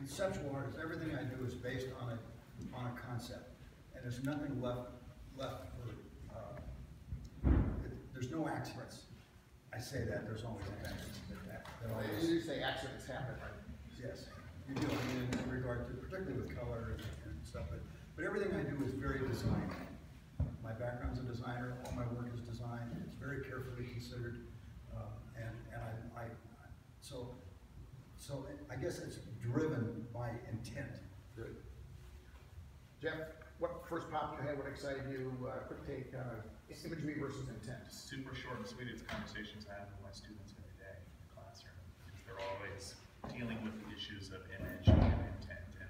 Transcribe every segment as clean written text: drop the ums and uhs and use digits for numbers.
conceptual artist. Everything I do is based on a concept, and there's nothing left for. There's no accidents. I say that there's always accidents. You do say accidents happen, right? Yes, you do. I mean, in regard to, particularly with color and stuff, but everything I do is very designed. My background's a designer. All my work is designed. It's very carefully considered, so I guess it's driven by intent. Good. Jeff, what first popped in your head? What excited you? Quick take on imagery versus intent. Super short and sweet. It's conversations I have with my students every day in the classroom, because they're always dealing with the issues of image and intent and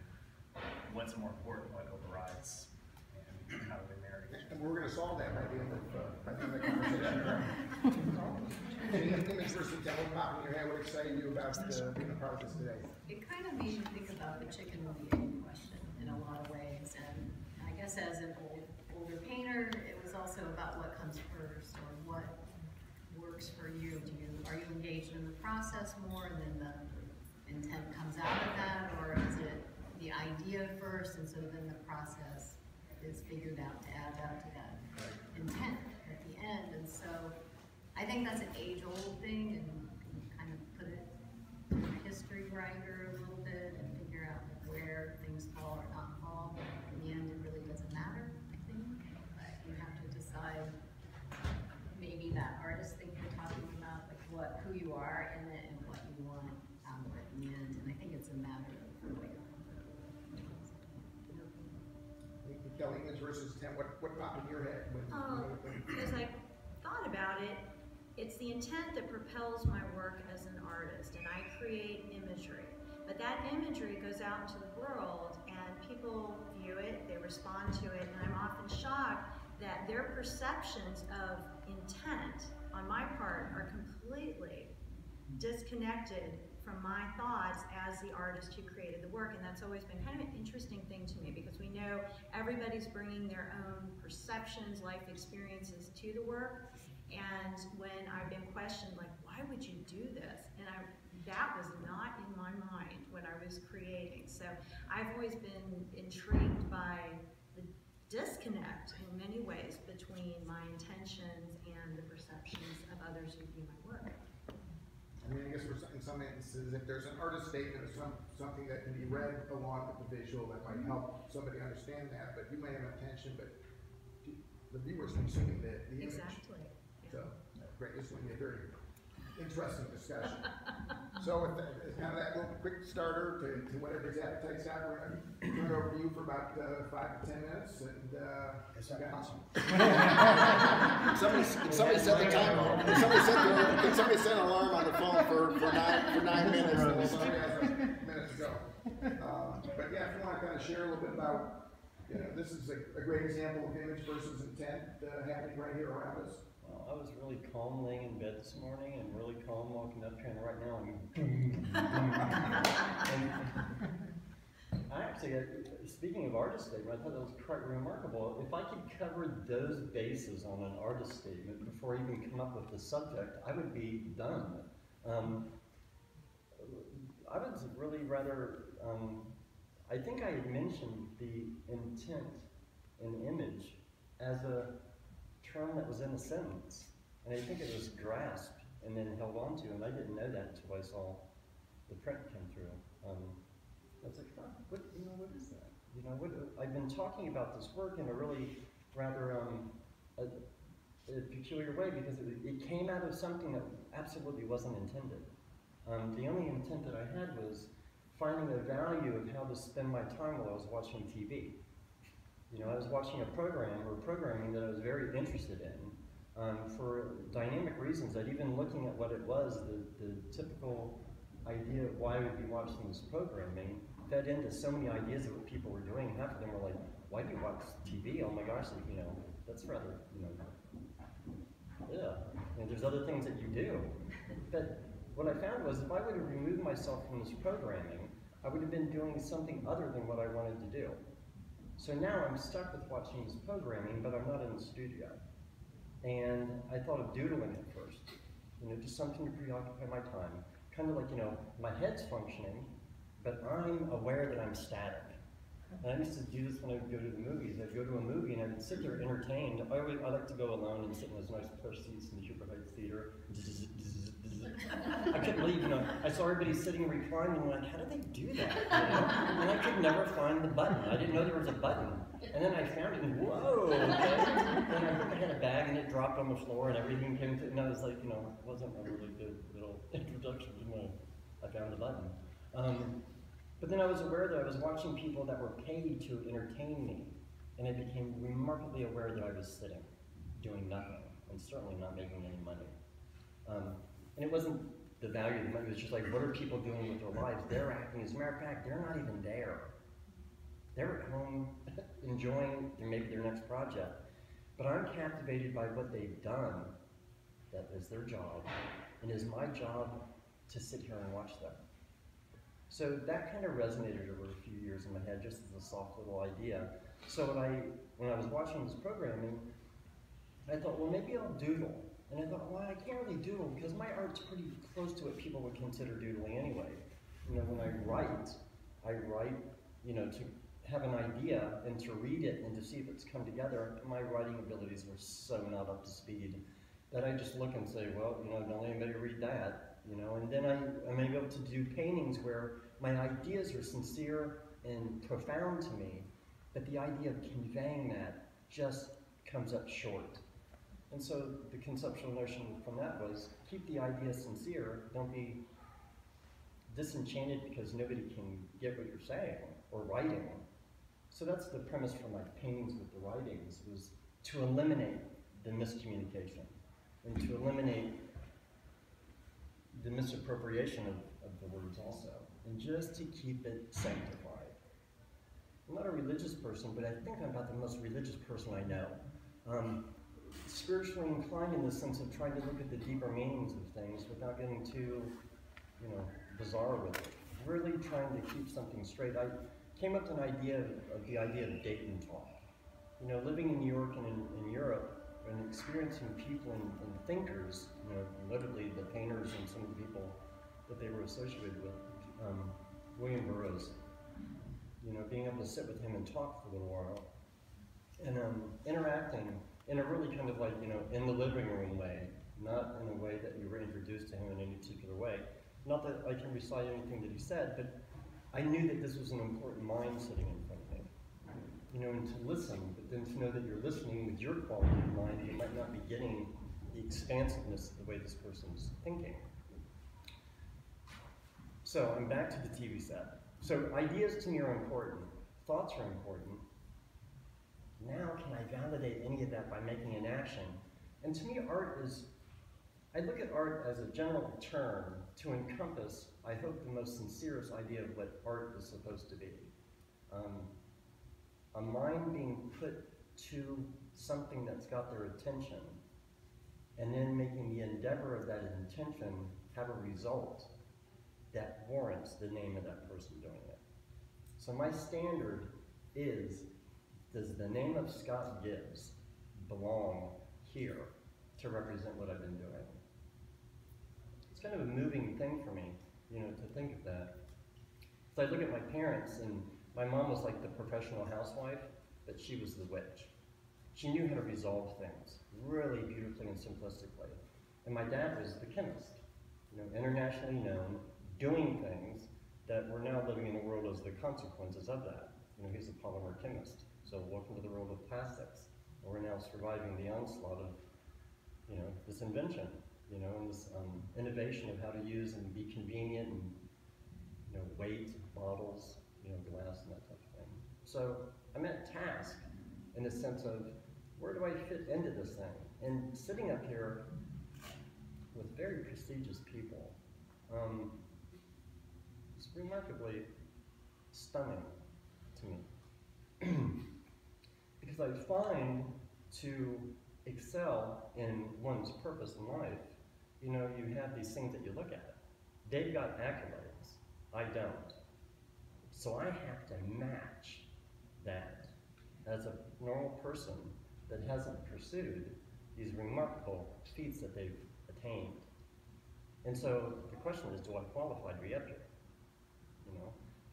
what's more important, what overrides, and how do they marry. And we're going to solve that by the end of the conversation. Image versus intent. What popped in your head? What excited you about being a part of this today? It kind of made me think about the chicken or the egg question in a lot of ways, and I guess as an older painter, it was also about what comes first or what works for you. Are you engaged in the process more, and then the intent comes out of that, or is it the idea first, and so then the process is figured out to add up to that intent at the end? And so I think that's an age-old thing, and kind of put it in a history grinder a little bit and figure out where things fall or not fall. In the end, it really doesn't matter, I think. But you have to decide maybe that artist thing you're talking about, like who you are and what you want out of it in the end. And I think it's a matter of the way you're Kelly, image versus intent. What popped in your head? As I thought about it, it's the intent that propels my work as an artist, and I create imagery. But that imagery goes out into the world, and people view it, they respond to it, and I'm often shocked that their perceptions of intent on my part are completely disconnected from my thoughts as the artist who created the work. And that's always been kind of an interesting thing to me, because we know everybody's bringing their own perceptions, life experiences to the work. And when I've been questioned, like, why would you do this? And that was not in my mind when I was creating. So I've always been intrigued by the disconnect in many ways between my intentions and the perceptions of others who view my work. I mean, I guess in some instances, if there's an artist statement or something that can be read along with the visual that might help somebody understand that, but you may have an intention, but the viewer's consuming the image. Exactly. So, great, this will be a very interesting discussion. So, with kind of that little quick starter to whatever's appetite's out, we're going to turn it over to you for about 5 to 10 minutes. And, Is that possible? Somebody set the timer. Can somebody set an alarm on the phone for 9 minutes? And somebody has a minute to go. But yeah, if you want to kind of share a little bit about, this is a great example of image versus intent happening right here around us. Well, I was really calm laying in bed this morning, and really calm walking up here, and right now I actually, speaking of artist statement, I thought that was quite remarkable. If I could cover those bases on an artist statement before I even come up with the subject, I would be done. I was really rather, I think I had mentioned the intent and image as a term that was in a sentence, and I think it was grasped and then held on to, and I didn't know that until I saw the print come through. I was like, oh, what is that? I've been talking about this work in a really rather a peculiar way, because it came out of something that absolutely wasn't intended. The only intent that I had was finding the value of how to spend my time while I was watching TV. I was watching a program or programming that I was very interested in for dynamic reasons, that even looking at what it was, the typical idea of why I would be watching this programming fed into so many ideas of what people were doing. Half of them were like, why do you watch TV? Oh my gosh, that's rather, yeah. And there's other things that you do. But what I found was, if I would have removed myself from this programming, I would have been doing something other than what I wanted to do. So now I'm stuck with watching this programming, but I'm not in the studio. And I thought of doodling at first, just something to preoccupy my time. Kind of like, my head's functioning, but I'm aware that I'm static. And I used to do this when I would go to the movies. I'd go to a movie and I'd sit there entertained. I like to go alone and sit in those nice plush seats in the Huber Heights Theater. I couldn't believe, I saw everybody sitting reclining, and I'm like, how did they do that? And I could never find the button. I didn't know there was a button. And then I found it, and whoa, okay. And I think I had a bag, and it dropped on the floor, and everything came to, and I was like, it wasn't a really good little introduction to when I found the button. But then I was aware that I was watching people that were paid to entertain me, and I became remarkably aware that I was sitting, doing nothing, and certainly not making any money. And it wasn't the value of the money, it was just like, what are people doing with their lives? They're acting, as a matter of fact, they're not even there. They're at home enjoying maybe their next project. But I'm captivated by what they've done, that is their job, and is my job to sit here and watch them. So that kind of resonated over a few years in my head, just as a soft little idea. So when I was watching this programming, I thought, well, maybe I'll doodle. And I thought, well, I can't really doodle because my art's pretty close to what people would consider doodling anyway. When I write, to have an idea and to read it and to see if it's come together. My writing abilities were so not up to speed that I just look and say, well, don't anybody read that, and then I'm able to do paintings where my ideas are sincere and profound to me, but the idea of conveying that just comes up short. And so the conceptual notion from that was, keep the idea sincere, don't be disenchanted because nobody can get what you're saying or writing. So that's the premise for my paintings with the writings, was to eliminate the miscommunication and to eliminate the misappropriation of the words also, and just to keep it sanctified. I'm not a religious person, but I think I'm about the most religious person I know. Spiritually inclined in the sense of trying to look at the deeper meanings of things without getting too, bizarre with it. Really trying to keep something straight. I came up with the idea of Dayton talk. Living in New York and in Europe, and experiencing people and thinkers, literally the painters and some of the people that they were associated with, William Burroughs, being able to sit with him and talk for a little while, and interacting in a really kind of like, in the living room way, not in a way that you were introduced to him in any particular way. Not that I can recite anything that he said, but I knew that this was an important mind sitting in front of me. And to listen, but then to know that you're listening with your quality of mind, you might not be getting the expansiveness of the way this person's thinking. So I'm back to the TV set. So ideas to me are important, thoughts are important. Now can I validate any of that by making an action? And to me, art is, I look at art as a general term to encompass, I hope, the most sincerest idea of what art is supposed to be. A mind being put to something that's got their attention, and then making the endeavor of that intention have a result that warrants the name of that person doing it. So my standard is, does the name of Scott Gibbs belong here to represent what I've been doing? It's kind of a moving thing for me, to think of that. So I look at my parents, and my mom was like the professional housewife, but she was the witch. She knew how to resolve things really beautifully and simplistically. And my dad was the chemist, internationally known, doing things that we're now living in a world as the consequences of that. He's a polymer chemist. So welcome to the world of plastics. And we're now surviving the onslaught of, this invention, and this innovation of how to use and be convenient and, weight, bottles, glass and that type of thing. So I'm at task in the sense of, where do I fit into this thing? And sitting up here with very prestigious people, it's remarkably stunning to me. Because I find to excel in one's purpose in life, you have these things that you look at. They've got accolades, I don't. So I have to match that as a normal person that hasn't pursued these remarkable feats that they've attained. And so the question is, do I qualify to be up here?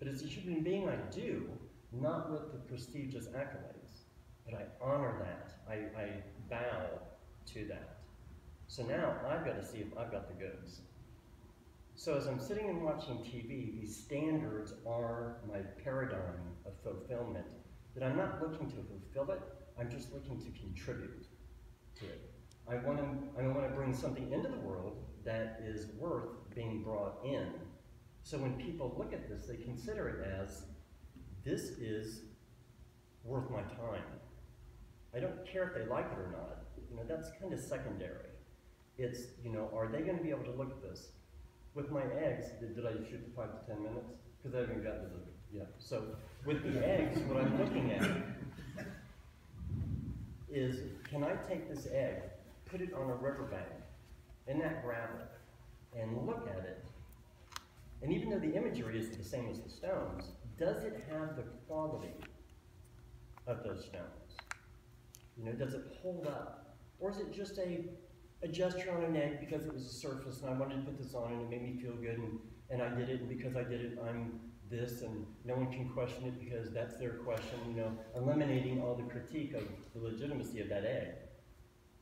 But as a human being, I do, not with the prestigious accolades, but I honor that. I bow to that. So now I've got to see if I've got the goods. So as I'm sitting and watching TV, these standards are my paradigm of fulfillment, that I'm not looking to fulfill it, I'm just looking to contribute to it. I want to bring something into the world that is worth being brought in. So when people look at this, they consider it as, this is worth my time. I don't care if they like it or not. You know, that's kind of secondary. It's, you know, are they going to be able to look at this? With my eggs, did I shoot the 5 to 10 minutes? Because I haven't gotten to the, yeah. So with the eggs, what I'm looking at is, can I take this egg, put it on a riverbank, in that gravel, and look at it, and even though the imagery is the same as the stones, does it have the quality of those stones? You know, does it hold up? Or is it just a gesture on an egg because it was a surface and I wanted to put this on and it made me feel good and I did it, and because I did it, I'm this, and no one can question it because that's their question, you know, eliminating all the critique of the legitimacy of that egg.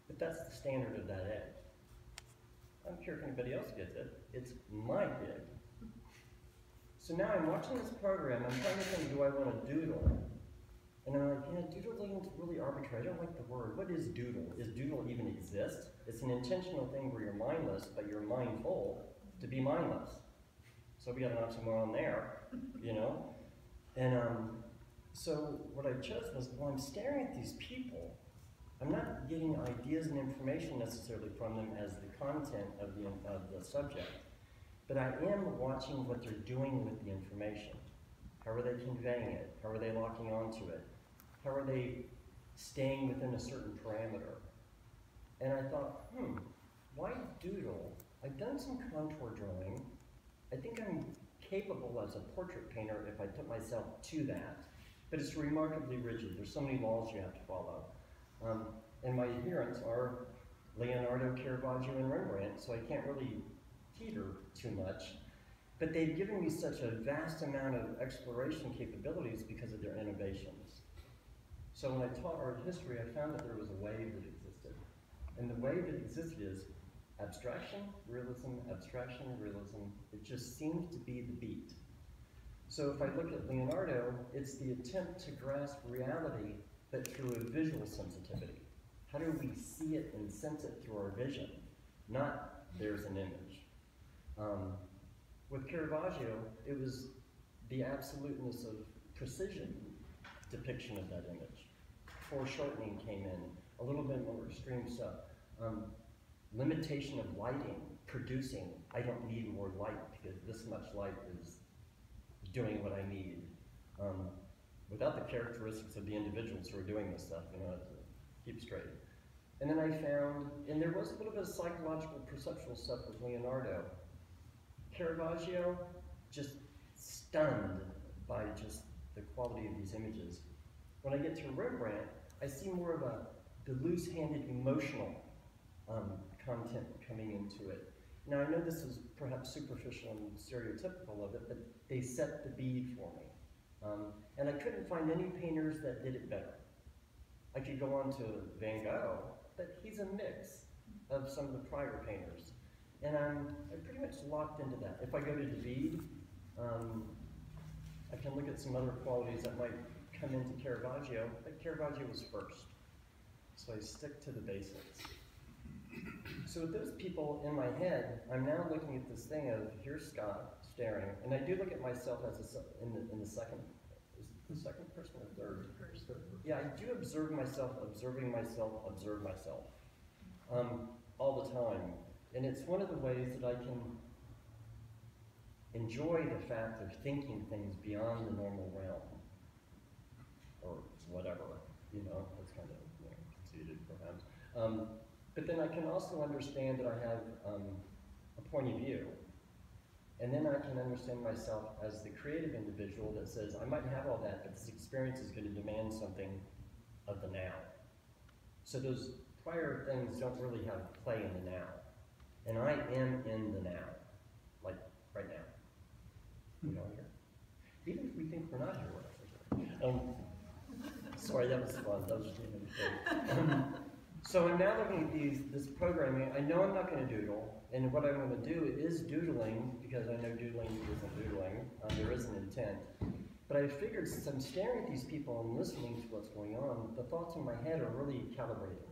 But that's the standard of that egg. I don't care if anybody else gets it. It's my egg. So now I'm watching this program, I'm trying to think, do I want to doodle? And I'm like, yeah, doodling's really arbitrary. I don't like the word. What is doodle? Does doodle even exist? It's an intentional thing where you're mindless, but you're mindful to be mindless. So we got an oxymoron there, you know? And so what I chose was, well, I'm staring at these people. I'm not getting ideas and information necessarily from them as the content of the subject, but I am watching what they're doing with the information. How are they conveying it? How are they locking onto it? How are they staying within a certain parameter? And I thought, why doodle? I've done some contour drawing. I think I'm capable as a portrait painter if I put myself to that, but it's remarkably rigid. There's so many laws you have to follow. And my adherents are Leonardo, Caravaggio, and Rembrandt, so I can't really teeter too much. But they've given me such a vast amount of exploration capabilities because of their innovations. So when I taught art history, I found that there was a wave that existed. And the wave that existed is abstraction, realism, it just seems to be the beat. So if I look at Leonardo, it's the attempt to grasp reality, but through a visual sensitivity. How do we see it and sense it through our vision? Not, there's an image. With Caravaggio, it was the absoluteness of precision depiction of that image. Foreshortening came in, a little bit more extreme stuff. Limitation of lighting, producing, I don't need more light because this much light is doing what I need. Without the characteristics of the individuals who are doing this stuff, you know, to keep straight. And then I found, and there was a little bit of psychological, perceptual stuff with Leonardo. Caravaggio, just stunned by just the quality of these images. When I get to Rembrandt, I see more of the loose-handed emotional content coming into it. Now I know this is perhaps superficial and stereotypical of it, but they set the bead for me. And I couldn't find any painters that did it better. I could go on to Van Gogh, but he's a mix of some of the prior painters. And I'm pretty much locked into that. If I go to David, I can look at some other qualities that might come into Caravaggio, but Caravaggio was first. So I stick to the basics. So with those people in my head, I'm now looking at this thing of, here's Scott staring, and I do look at myself as in the second, is it the second person or third? Yeah, I do observe myself, observe myself, all the time. And it's one of the ways that I can enjoy the fact of thinking things beyond the normal realm, or whatever, you know, that's kind of, you know, conceited perhaps. But then I can also understand that I have a point of view. And then I can understand myself as the creative individual that says, I might have all that, but this experience is going to demand something of the now. So those prior things don't really have play in the now. And I am in the now, like right now. You know, here. even if we think we're not here. Sorry, that was fun. That was just so I'm now looking at this programming. I know I'm not going to doodle, and what I'm going to do is doodling, because I know doodling isn't doodling. There is an intent. But I figured, since I'm staring at these people and listening to what's going on, the thoughts in my head are really calibrating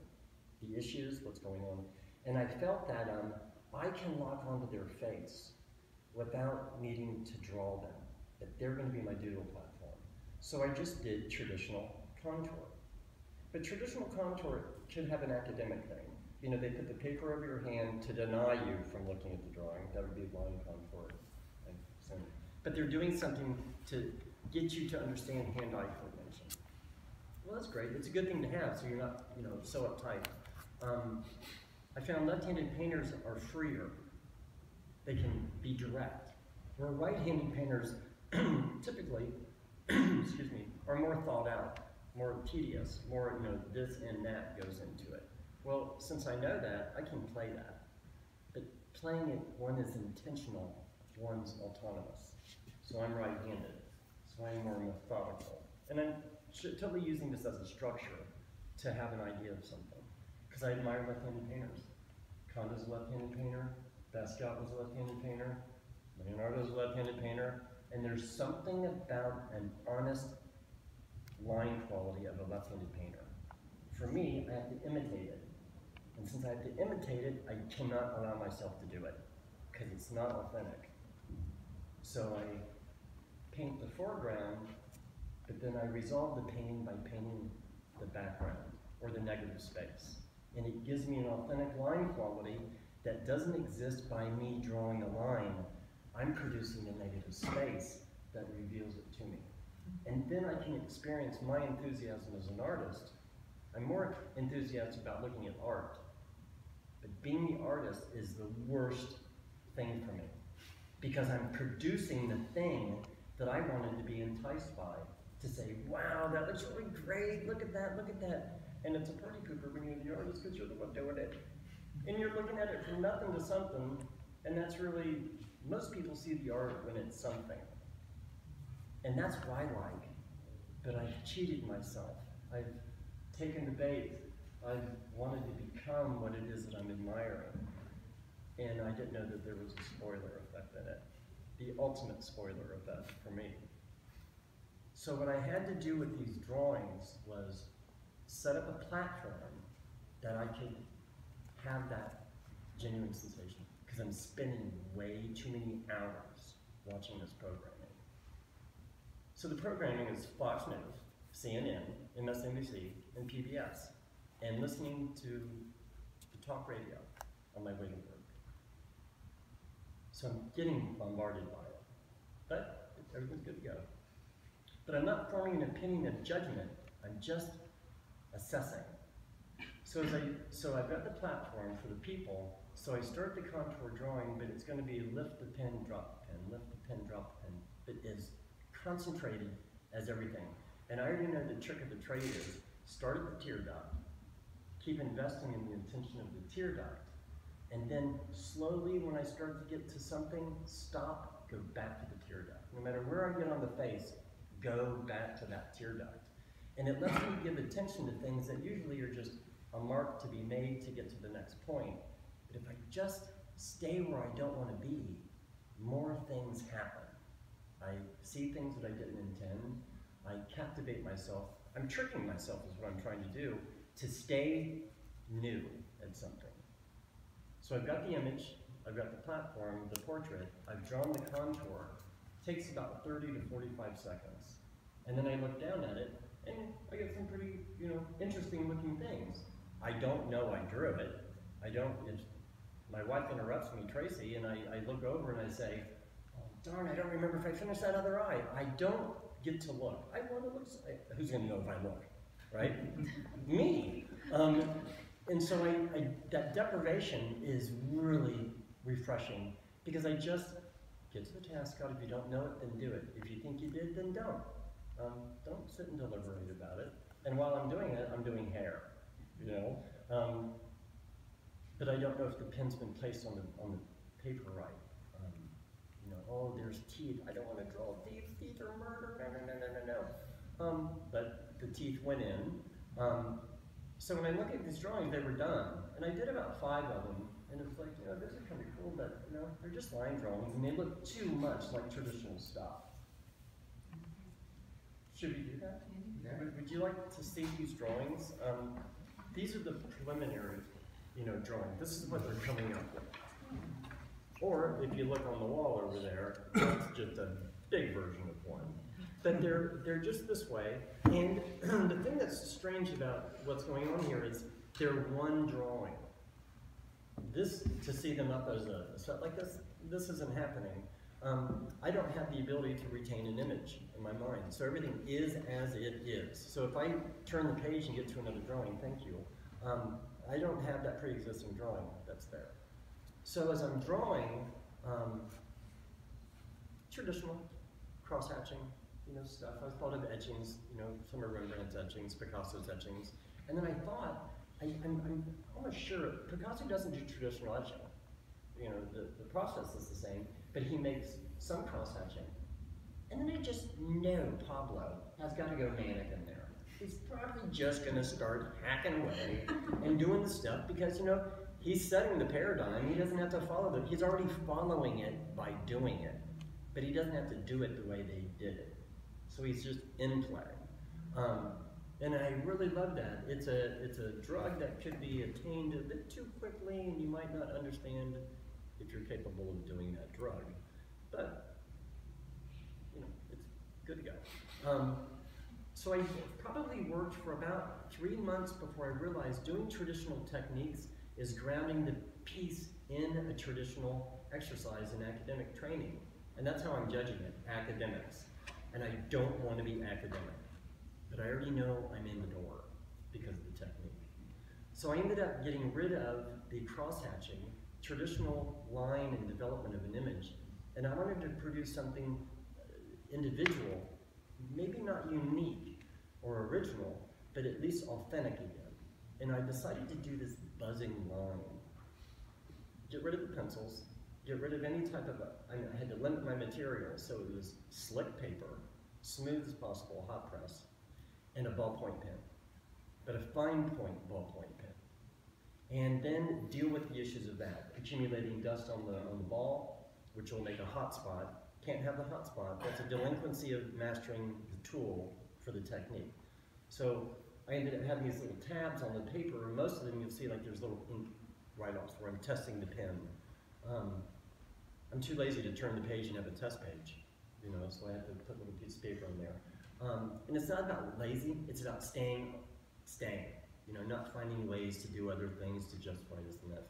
the issues, what's going on. And I felt that I can lock onto their face without needing to draw them, that they're going to be my doodle platform. So I just did traditional contour. But traditional contour could have an academic thing. You know, they put the paper over your hand to deny you from looking at the drawing. That would be line contour. But they're doing something to get you to understand hand-eye coordination. Well, that's great. It's a good thing to have, so you're not, you know, so uptight. I found left-handed painters are freer. They can be direct. Where right-handed painters typically, excuse me, are more thought out, more tedious, more, you know, this and that goes into it. Well, since I know that, I can play that. But playing it, one is intentional, one's autonomous. So I'm right-handed, so I'm more methodical. And I'm totally using this as a structure to have an idea of something. Because I admire left-handed painters. Conda's a left-handed painter, Basquiat was a left-handed painter, Leonardo's a left-handed painter, and there's something about an honest line quality of a left-handed painter. For me, I have to imitate it. And since I have to imitate it, I cannot allow myself to do it, because it's not authentic. So I paint the foreground, but then I resolve the painting by painting the background, or the negative space. And it gives me an authentic line quality that doesn't exist by me drawing a line. I'm producing a negative space that reveals it to me. And then I can experience my enthusiasm as an artist. I'm more enthusiastic about looking at art. But being the artist is the worst thing for me, because I'm producing the thing that I wanted to be enticed by, to say, wow, that looks really great, look at that, look at that. And it's a party pooper when you're the artist, because you're the one doing it. And you're looking at it from nothing to something, and that's really, most people see the art when it's something. And that's what I like, but I've cheated myself. I've taken the bait. I've wanted to become what it is that I'm admiring. And I didn't know that there was a spoiler effect in it. The ultimate spoiler effect for me. So what I had to do with these drawings was set up a platform that I could have that genuine sensation, because I'm spending way too many hours watching this programming. So the programming is Fox News, CNN, MSNBC, and PBS, and listening to the talk radio on my way to work. So I'm getting bombarded by it, but everything's good to go. But I'm not forming an opinion of judgment, I'm just assessing. So I've got the platform for the people, so I start the contour drawing, but it's going to be lift the pen, drop the pen, lift the pen, drop the pen. It is concentrated as everything. And I already know the trick of the trade is start at the tear duct, keep investing in the intention of the tear duct, and then slowly, when I start to get to something, stop, go back to the tear duct. No matter where I get on the face, go back to that tear duct. And it lets me give attention to things that usually are just a mark to be made to get to the next point. But if I just stay where I don't want to be, more things happen. I see things that I didn't intend. I captivate myself. I'm tricking myself is what I'm trying to do, to stay new at something. So I've got the image, I've got the platform, the portrait, I've drawn the contour. It takes about 30 to 45 seconds. And then I look down at it, and I get some pretty, interesting looking things. I don't know I drew it. My wife interrupts me, Tracy, and I look over and I say, oh, darn, I don't remember if I finished that other eye. I don't get to look. I want to look, who's gonna know if I look, right? Me. And so that deprivation is really refreshing, because I just get to the task, Scott. If you don't know it, then do it. If you think you did, then don't. Don't sit and deliberate about it. And while I'm doing it, I'm doing hair, but I don't know if the pen's been placed on the paper right, oh, there's teeth. I don't want to draw teeth. Teeth are murder. No. But the teeth went in. So when I look at these drawings, they were done. And I did about 5 of them. And it was like, those are kind of cool, but, they're just line drawings. And they look too much like traditional stuff. Should we do that? Yeah. Would you like to see these drawings? These are the preliminary, drawing. This is what they're coming up with. Or if you look on the wall over there, it's just a big version of one. But they're just this way. And the thing that's strange about what's going on here is they're one drawing. This, to see them up as a set like this isn't happening. I don't have the ability to retain an image in my mind. So everything is as it is. So if I turn the page and get to another drawing, thank you, I don't have that pre-existing drawing that's there. So as I'm drawing, traditional cross-hatching, stuff. I thought of etchings, some are Rembrandt's etchings, Picasso's etchings. And then I thought, I'm almost sure Picasso doesn't do traditional etching. The process is the same, but he makes some cross-hatching. And then I just know Pablo has got to go manic in there. He's probably just going to start hacking away and doing the stuff because, he's setting the paradigm. He doesn't have to follow it. He's already following it by doing it. But he doesn't have to do it the way they did it. So he's just in play. And I really love that. It's a drug that could be attained a bit too quickly, and you might not understand if you're capable of doing that drug. But, it's good to go. So I probably worked for about 3 months before I realized doing traditional techniques is grounding the piece in a traditional exercise in academic training. And that's how I'm judging it, academics. And I don't want to be academic. But I already know I'm in the door because of the technique. So I ended up getting rid of the cross-hatching, traditional line and development of an image, and I wanted to produce something individual, maybe not unique or original, but at least authentic again. And I decided to do this buzzing line. Get rid of the pencils, get rid of any type of, I had to limit my material, so it was slick paper, smooth as possible, hot press, and a ballpoint pen, but a fine point ballpoint pen. And then deal with the issues of that. Accumulating dust on the ball, which will make a hot spot. Can't have the hot spot. That's a delinquency of mastering the tool for the technique. So I ended up having these little tabs on the paper, and most of them you'll see like there's little ink write-offs where I'm testing the pen. I'm too lazy to turn the page and have a test page, so I have to put a little piece of paper on there. And it's not about lazy, it's about staying, not finding ways to do other things to justify this and that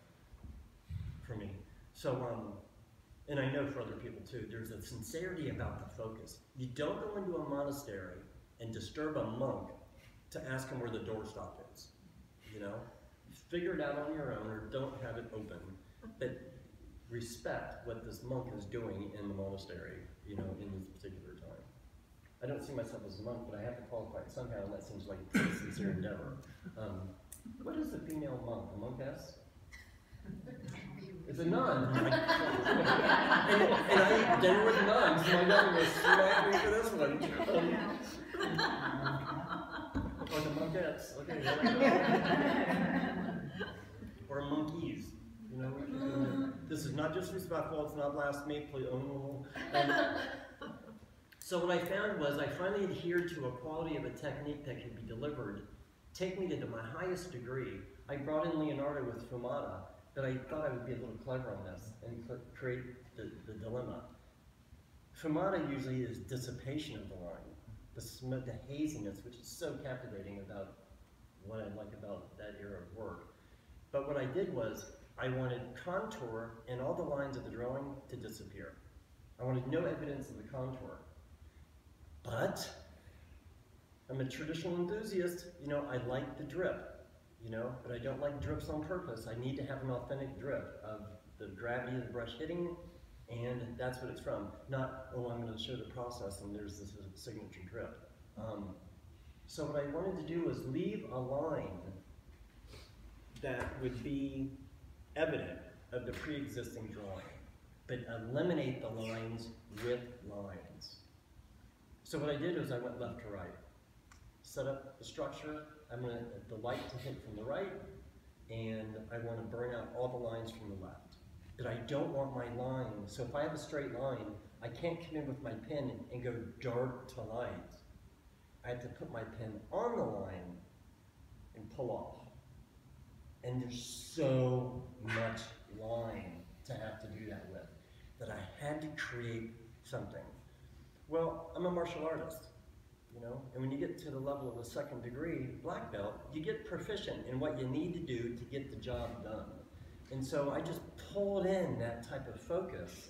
for me. So, and I know for other people too, there's a sincerity about the focus. You don't go into a monastery and disturb a monk to ask him where the doorstop is, Figure it out on your own or don't have it open, but respect what this monk is doing in the monastery, in this particular time. I don't see myself as a monk, but I have to qualify it somehow, and that seems like a pretty sincere endeavor. What is a female monk? A monkess? It's a nun. and I eat dinner with nuns, so my daughter will smack me for this one. Or the monkettes. Okay, there we go. Or monkeys. This is not disrespectful, it's not blasphemy, please. So what I found was I finally adhered to a quality of a technique that could be delivered, take me to my highest degree. I brought in Leonardo with Fumata, but I thought I would be a little clever on this and create the dilemma. Fumata usually is dissipation of the line, the haziness, which is so captivating about what I like about that era of work. But what I did was I wanted contour and all the lines of the drawing to disappear. I wanted no evidence of the contour. But I'm a traditional enthusiast, I like the drip, but I don't like drips on purpose. I need to have an authentic drip of the gravity of the brush hitting, and that's what it's from. Not, oh, I'm going to show the process and there's this signature drip. So what I wanted to do was leave a line that would be evident of the pre-existing drawing, but eliminate the lines with lines. So what I did was I went left to right. Set up the structure, I'm gonna, the light to hit from the right, and I wanna burn out all the lines from the left. But I don't want my line, so if I have a straight line, I can't come in with my pen and go dark to light. I have to put my pen on the line and pull off. And there's so much line to have to do that with, that I had to create something. Well, I'm a martial artist, you know, and when you get to the level of a second degree black belt, you get proficient in what you need to do to get the job done. And so I just pulled in that type of focus.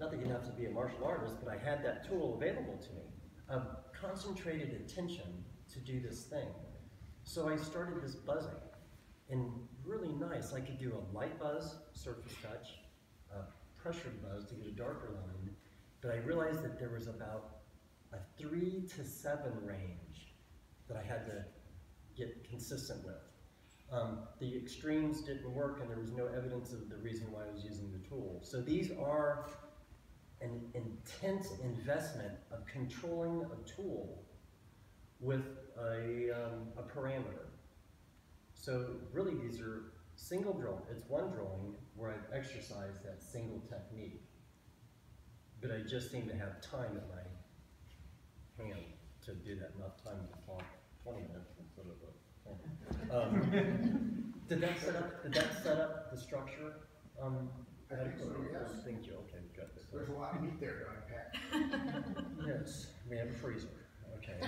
Not that you have to be a martial artist, but I had that tool available to me of concentrated attention to do this thing. So I started this buzzing, and really nice. I could do a light buzz, surface touch, a pressured buzz to get a darker line, but I realized that there was about a 3 to 7 range that I had to get consistent with. The extremes didn't work, and there was no evidence of the reason why I was using the tool. So these are an intense investment of controlling a tool with a parameter. So really these are single draw. It's one drawing where I've exercised that single technique. But I just seem to have time at my hand to do that, enough time to talk 20 minutes instead of a did that set up the structure? I think so, yes. Thank you, okay, good. There's a lot of meat there to unpack. Yes, we have a freezer, okay.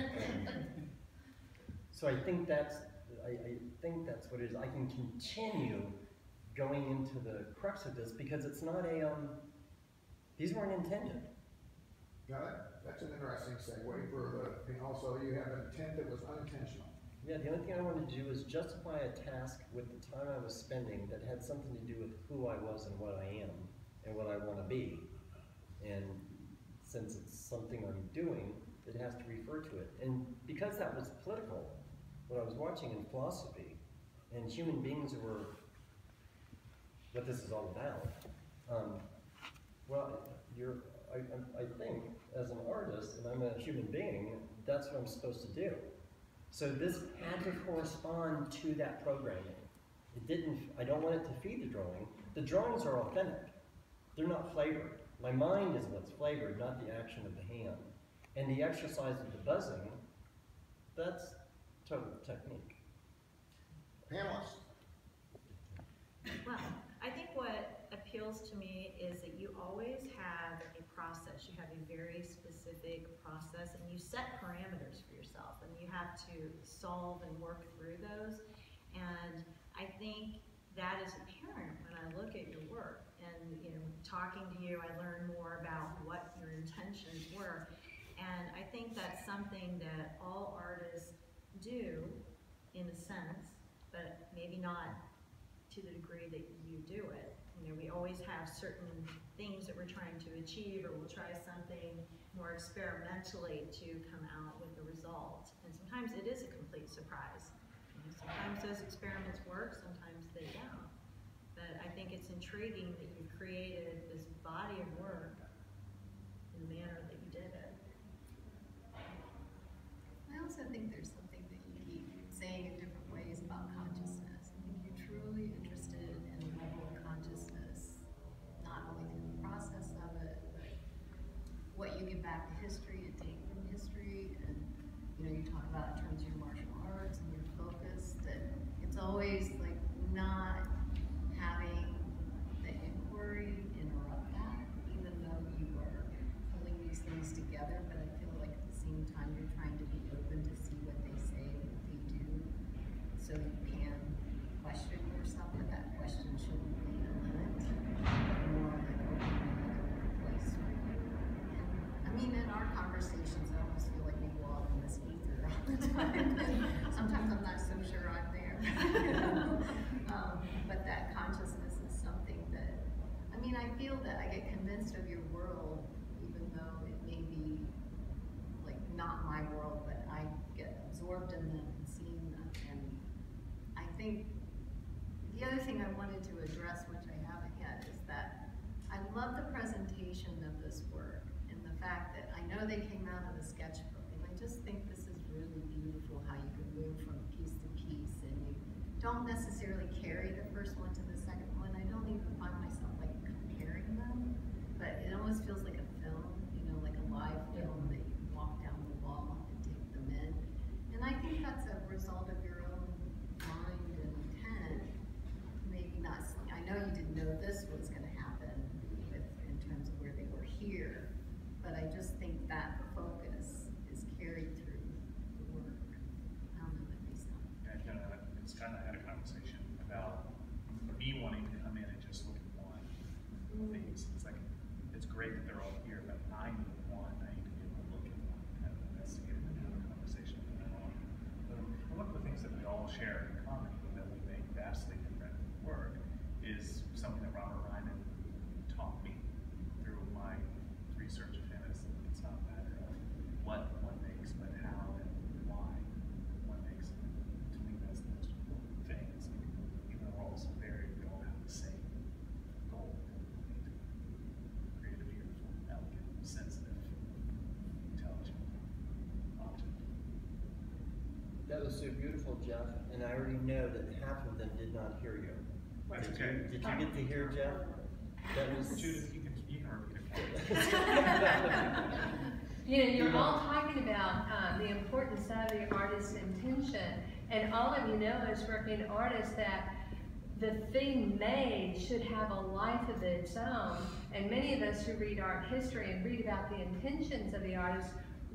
So I think that's what it is. I can continue going into the crux of this because it's not a, these weren't intended. Now that's an interesting segue for the, and also you have an intent that was unintentional. Yeah, the only thing I wanted to do is justify a task with the time I was spending that had something to do with who I was and what I am and what I want to be. And since it's something I'm doing, it has to refer to it. And because that was political, what I was watching in philosophy, and human beings were what this is all about, well, I think as an artist, and I'm a human being, that's what I'm supposed to do. So this had to correspond to that programming. It didn't, I don't want it to feed the drawing. The drawings are authentic. They're not flavored. My mind is what's flavored, not the action of the hand. And the exercise of the buzzing, that's total technique. Panelists. Well, I think what appeals to me is that you always have a process. You have a very specific process, and you set parameters for yourself, and you have to solve and work through those. And I think that is apparent when I look at your work. And talking to you, I learn more about what your intentions were. And I think that's something that all artists do, in a sense, but maybe not to the degree that you do it. We always have certain things that we're trying to achieve, or we'll try something more experimentally to come out with the result. And sometimes it is a complete surprise. Sometimes those experiments work, sometimes they don't. But I think it's intriguing that you've created this body of work in the manner that you did it. I also think there's something that you keep saying in different ways about consciousness. I think you're truly interested in the level of consciousness, not only through the process of it, but what you give back to history and take from history. And you talk about in terms of your martial arts and your focus, that it's always like not having the inquiry interrupt that, even though you are pulling these things together. But I feel like at the same time you're trying to be open to see what they say, what they do, so you can question yourself, but that question shouldn't be the limit, but more like opening another place for you. And I mean, in our conversations, I almost feel like we go off in this ether all the time. Sometimes I'm not so sure I'm there. But that consciousness is something that, I mean, I feel that I get convinced of your world, even though it may be like not my world, but I get absorbed in them and seeing them. And I think the other thing I wanted to address, which I haven't yet, is that I love the presentation of this work and the fact that I know they came out of the sketchbook, and I just think this is really beautiful how you can move from piece to piece and you don't necessarily carry the first one to the second one. I don't even find myself like comparing them, but it almost feels like a film, you know, like a live film that you can walk down the wall and take them in. And I think that's a result of your own mind and intent. Maybe not, I know you didn't know this was going to happen in terms of where they were here, but I just think that focus is carried through the work. I don't know if that makes sense. Yeah, it's kind of had a conversation about me wanting to come in and just look at one thing. It's like, it's great that they're all here, but I need one. I need to be able to look at one, kind of investigate it, and have a conversation with them all. And one of the things that we all share in common, that we make vastly different work, is something that Robert Ryman taught me through my research of him. It's not a matter of what one makes, but how and why one makes it. To me, that's the most important thing. Is even though we're all so varied, we all have the same goal: create a beautiful, elegant, sensitive, intelligent object. That was so beautiful, Jeff, and I already know that half of them did not hear you. That's Did okay. you get to hear Jeff? That was Judith, you can repeat it. You know, you're all talking about the importance of the artist's intention, and all of you know as working artists that the thing made should have a life of its own. And many of us who read art history and read about the intentions of the artist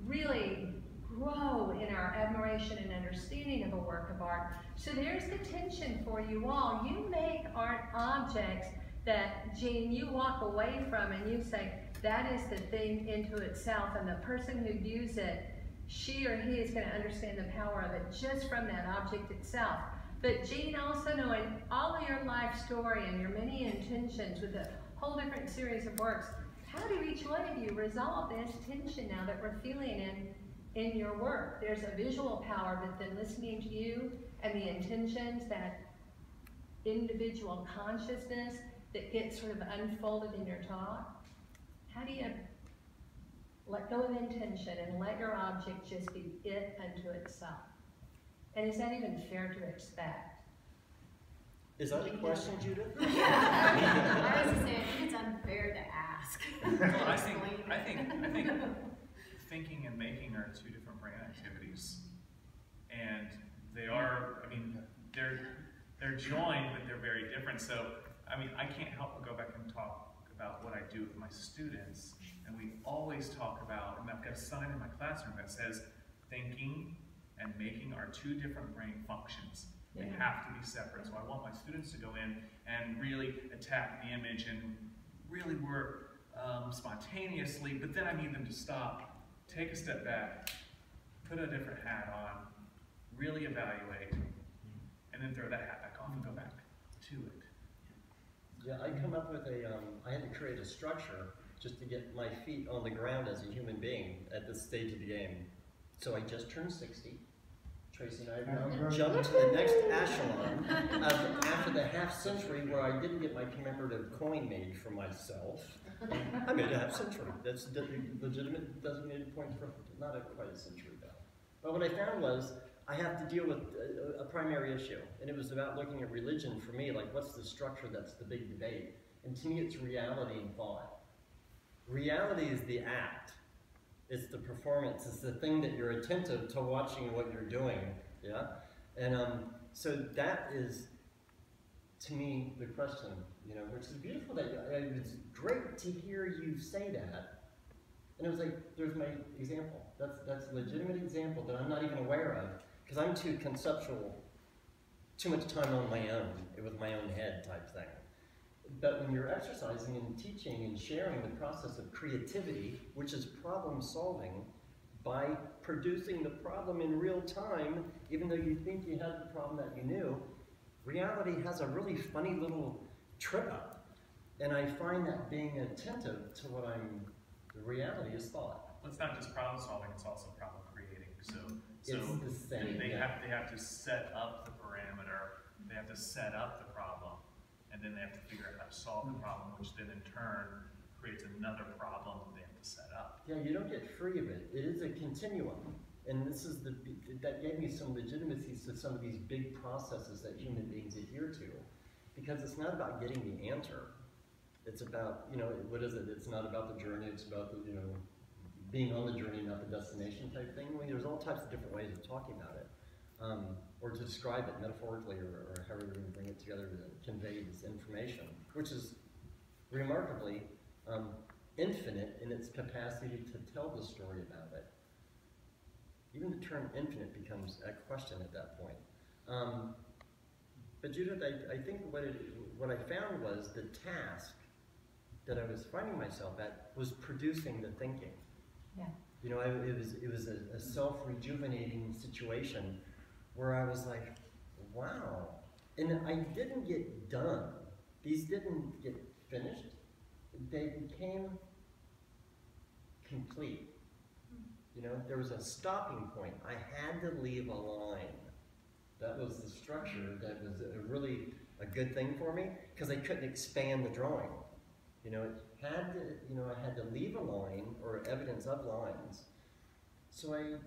really grow in our admiration and understanding of a work of art. So there's the tension for you all. You make art objects that, Jean, you walk away from and you say, that is the thing into itself, and the person who views it, she or he is going to understand the power of it just from that object itself. But Jean, also knowing all of your life story and your many intentions with a whole different series of works, how do each one of you resolve this tension now that we're feeling in your work? There's a visual power, but then listening to you and the intentions, that individual consciousness that gets sort of unfolded in your talk. How do you let go of intention and let your object just be it unto itself? And is that even fair to expect? Is that a question, Judith? I was just saying, I think it's unfair to ask. Well, I think thinking and making are two different brain activities, and they are. I mean, they're joined, but they're very different. So, I mean, I can't help but go back and talk about what I do with my students, and we always talk about, and I've got a sign in my classroom that says, thinking and making are two different brain functions. They have to be separate. So I want my students to go in and really attack the image and really work spontaneously, but then I need them to stop, take a step back, put a different hat on, really evaluate, and then throw that hat back off and go back to it. Yeah, I come up with I had to create a structure just to get my feet on the ground as a human being at this stage of the game. So I just turned 60. Tracy and I now jumped to the next echelon after the half century where I didn't get my commemorative coin made for myself. I made a half century. That's legitimate designated point for not quite a century though. But what I found was I have to deal with a primary issue, and it was about looking at religion for me, like what's the structure that's the big debate. And to me it's reality and thought. Reality is the act. It's the performance, it's the thing that you're attentive to watching what you're doing, yeah? And so that is, to me, the question, you know, which is beautiful that it's great to hear you say that. And it was like, there's my example. That's a legitimate example that I'm not even aware of, because I'm too conceptual, too much time on my own, with my own head type thing. But when you're exercising and teaching and sharing the process of creativity, which is problem solving, by producing the problem in real time, even though you think you had the problem that you knew, reality has a really funny little trip up. And I find that being attentive to the reality is thought. Well, it's not just problem solving, it's also problem creating. So it's the same. They have to set up the parameter, they have to set up the problem, and then they have to figure out how to solve the problem, which then in turn creates another problem that they have to set up. Yeah, you don't get free of it. It is a continuum. And this is that gave me some legitimacy to some of these big processes that human beings adhere to. Because it's not about getting the answer. It's about, what is it? It's not about the journey, it's about the, being on the journey, not the destination type thing. I mean, there's all types of different ways of talking about it. Or to describe it metaphorically, or however you're going to bring it together to convey this information, which is remarkably infinite in its capacity to tell the story about it. Even the term infinite becomes a question at that point. But Judith, I think what I found was the task that I was finding myself at was producing the thinking. Yeah. It was a self-rejuvenating situation where I was like, wow. And I didn't get done. These didn't get finished. They became complete. There was a stopping point. I had to leave a line. That was the structure that was really a good thing for me, because I couldn't expand the drawing. It had to, I had to leave a line or evidence of lines. So I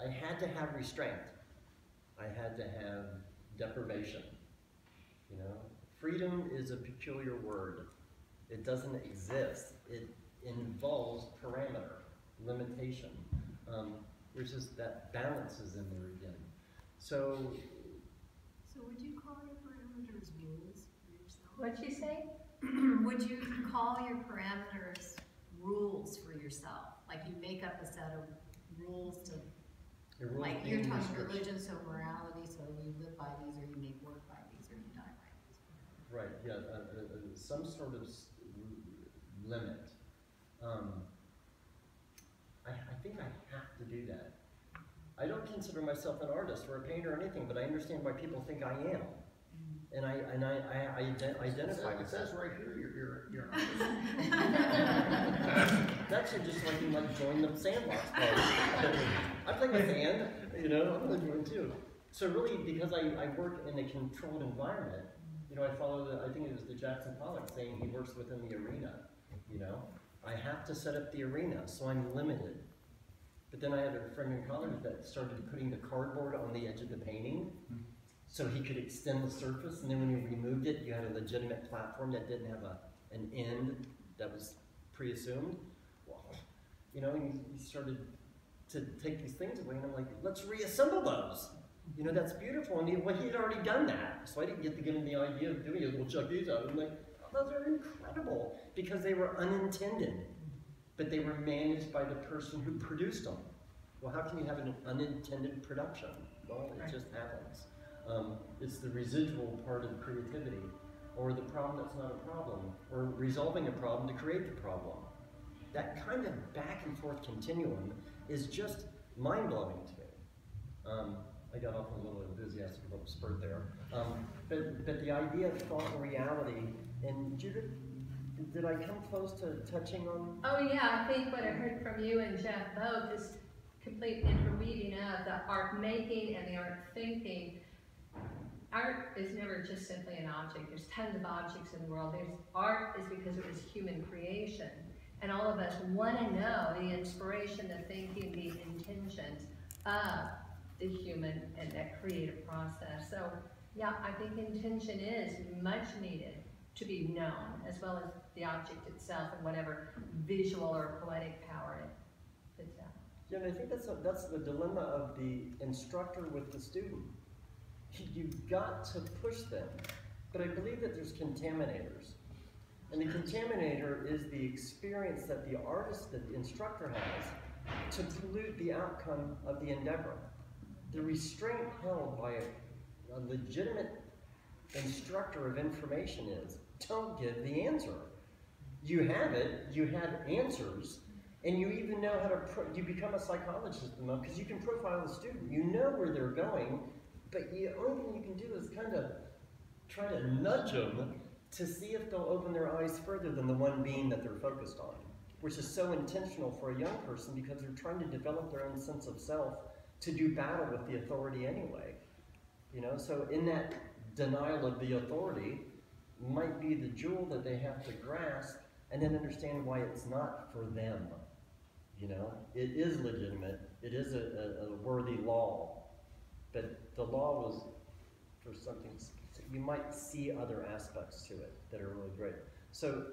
had to have restraint. I had to have deprivation. Freedom is a peculiar word. It doesn't exist. It involves parameter, limitation. There's just that balance is in there again. So would you call your parameters rules for yourself? What'd she say? Would you call your parameters rules for yourself? Like you make up a set of rules to, like you're talking religion, so morality, so you live by these, or you make work by these, or you die by these. Right, yeah, some sort of limit. I think I have to do that. I don't consider myself an artist or a painter or anything, but I understand why people think I am. And I identify with that. It says right here, you're an artist. That's just like you might join the sandbox party. I play with sand, I'm gonna join too. So really, because I work in a controlled environment, I follow I think it was the Jackson Pollock saying he works within the arena, I have to set up the arena, so I'm limited. But then I had a friend in college that started putting the cardboard on the edge of the painting so he could extend the surface, and then when you removed it, you had a legitimate platform that didn't have an end that was pre-assumed. Well, and he started to take these things away, and I'm like, let's reassemble those. That's beautiful, and he had already done that, so I didn't get to give him the idea of doing it. We'll check these out. I'm like, oh, those are incredible, because they were unintended, but they were managed by the person who produced them. Well, how can you have an unintended production? Well, it just happens. It's the residual part of creativity, or the problem that's not a problem, or resolving a problem to create the problem. That kind of back and forth continuum is just mind-blowing to me. I got off a little enthusiastic about the spurt there. But the idea of thought and reality, and Judith, did I come close to touching on? Oh yeah, I think what I heard from you and Jeff both is complete interweaving of the art making and the art thinking. Art is never just simply an object. There's tons of objects in the world. Art is because it was human creation. And all of us want to know the inspiration, the thinking, the intentions of the human and that creative process. So yeah, I think intention is much needed to be known, as well as the object itself and whatever visual or poetic power it puts out. Yeah, and I think that's the dilemma of the instructor with the student. You've got to push them, but I believe that there's contaminators. And the contaminator is the experience that the artist, that the instructor has, to pollute the outcome of the endeavor. The restraint held by a legitimate instructor of information is, don't give the answer. You have it, you have answers, and you even know how to, you become a psychologist because you can profile the student. You know where they're going, but the only thing you can do is kind of try to nudge them to see if they'll open their eyes further than the one being that they're focused on, which is so intentional for a young person because they're trying to develop their own sense of self to do battle with the authority anyway. So in that denial of the authority might be the jewel that they have to grasp and then understand why it's not for them. You know, it is legitimate, it is a worthy law, but the law was for something, you might see other aspects to it that are really great. So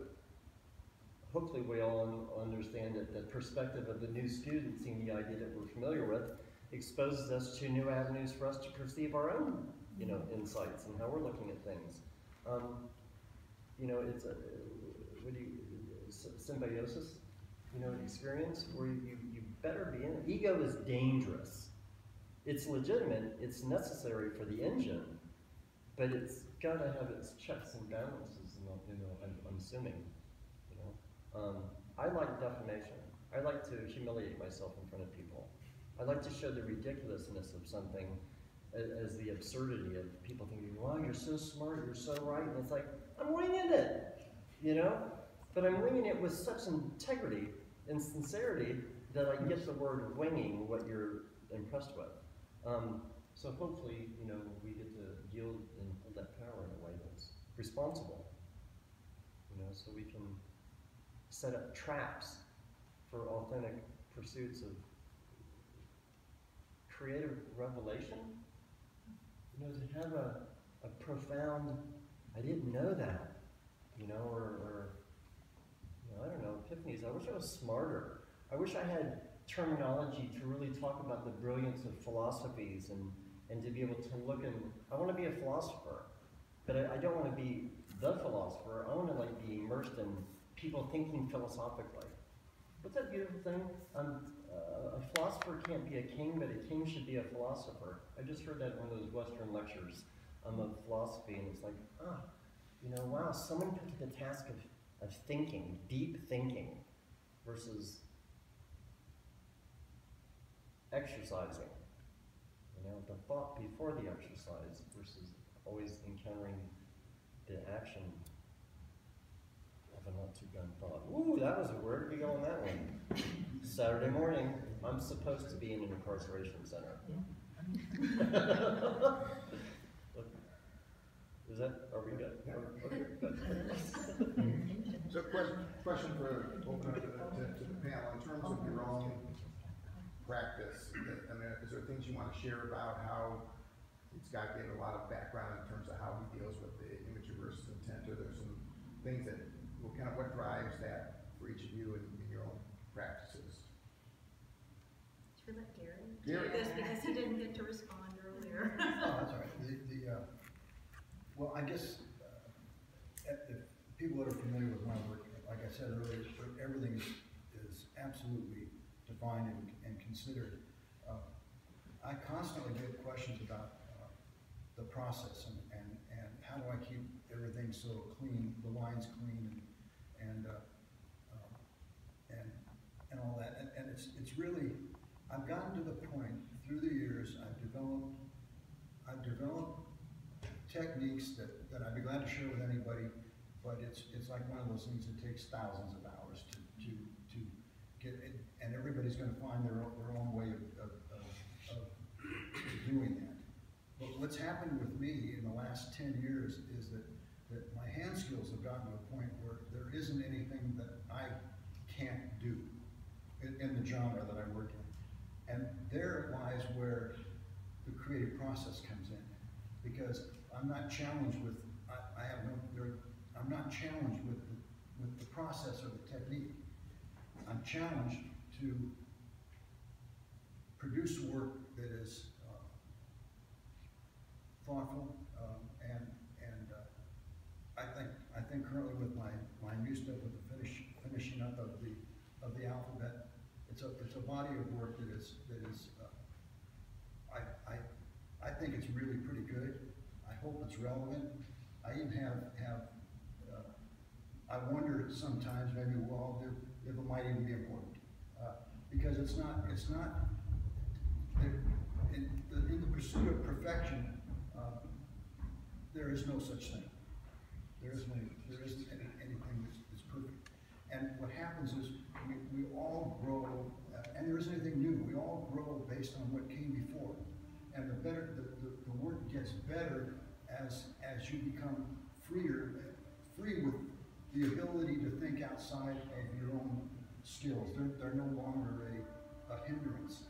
hopefully we all understand that the perspective of the new student, seeing the idea that we're familiar with, exposes us to new avenues for us to perceive our own, you know, insights and how we're looking at things. You know, it's a, symbiosis, you know, experience where you better be in it. Ego is dangerous. It's legitimate, it's necessary for the engine, but it's got to have its checks and balances, you know, I'm assuming, you know. I like defamation. I like to humiliate myself in front of people. I like to show the ridiculousness of something as the absurdity of people thinking, wow, you're so smart, you're so right, and it's like, I'm winging it, you know? But I'm winging it with such integrity and sincerity that I get the word winging what you're impressed with. So hopefully, you know, we get to yield and hold that power in a way that's responsible, you know, so we can set up traps for authentic pursuits of creative revelation, you know, to have a profound, I didn't know that, you know, or you know, I don't know, epiphanies. I wish I was smarter. I wish I had terminology to really talk about the brilliance of philosophies and to be able to look and, I want to be a philosopher, but I don't want to be the philosopher. I want to like be immersed in people thinking philosophically. What's that beautiful thing? A philosopher can't be a king, but a king should be a philosopher. I just heard that in one of those Western lectures of philosophy, and it's like, you know, wow, someone put to the task of thinking, deep thinking, versus exercising. You know, the thought before the exercise versus always encountering the action of a not-too-gun thought. Ooh, that was a word. We go on that one. Saturday morning, I'm supposed to be in an incarceration center. Is that, are we good? Okay, good. So question for, open up to the panel, in terms of your own practice, I mean, is there things you want to share about how Scott gave a lot of background in terms of how he deals with the imagery versus intent, or there's some things that, well, kind of what drives that for each of you in your own practices? Should we let Gary Gary. do this because he didn't get to respond earlier? Oh, that's all right. Well, I guess if people that are familiar with my work, like I said earlier, everything is absolutely defined and considered. I constantly get questions about the process and how do I keep everything so clean, the lines clean, and all that. And it's really, I've gotten to the point through the years, I've developed techniques that I'd be glad to share with anybody, but it's like one of those things that takes thousands of hours to get it, and everybody's going to find their own way of doing that. But what's happened with me in the last 10 years is that my hand skills have gotten to a point where there isn't anything that I can't do in the genre that I work in. And there lies where the creative process comes in, because I'm not challenged with, I'm not challenged with the process or the technique. I'm challenged to produce work that is thoughtful, and I think currently with my new stuff, with the finishing up of the alphabet, it's a body of work that is I think it's really pretty good. I hope it's relevant. I even have I wonder sometimes, maybe we'll all do, if it might even be important, because it's not in the pursuit of perfection. There is no such thing. There isn't anything that's perfect. And what happens is we all grow, and there isn't anything new. We all grow based on what came before. And the work gets better as you become free with the ability to think outside of your own skills. They're no longer a hindrance.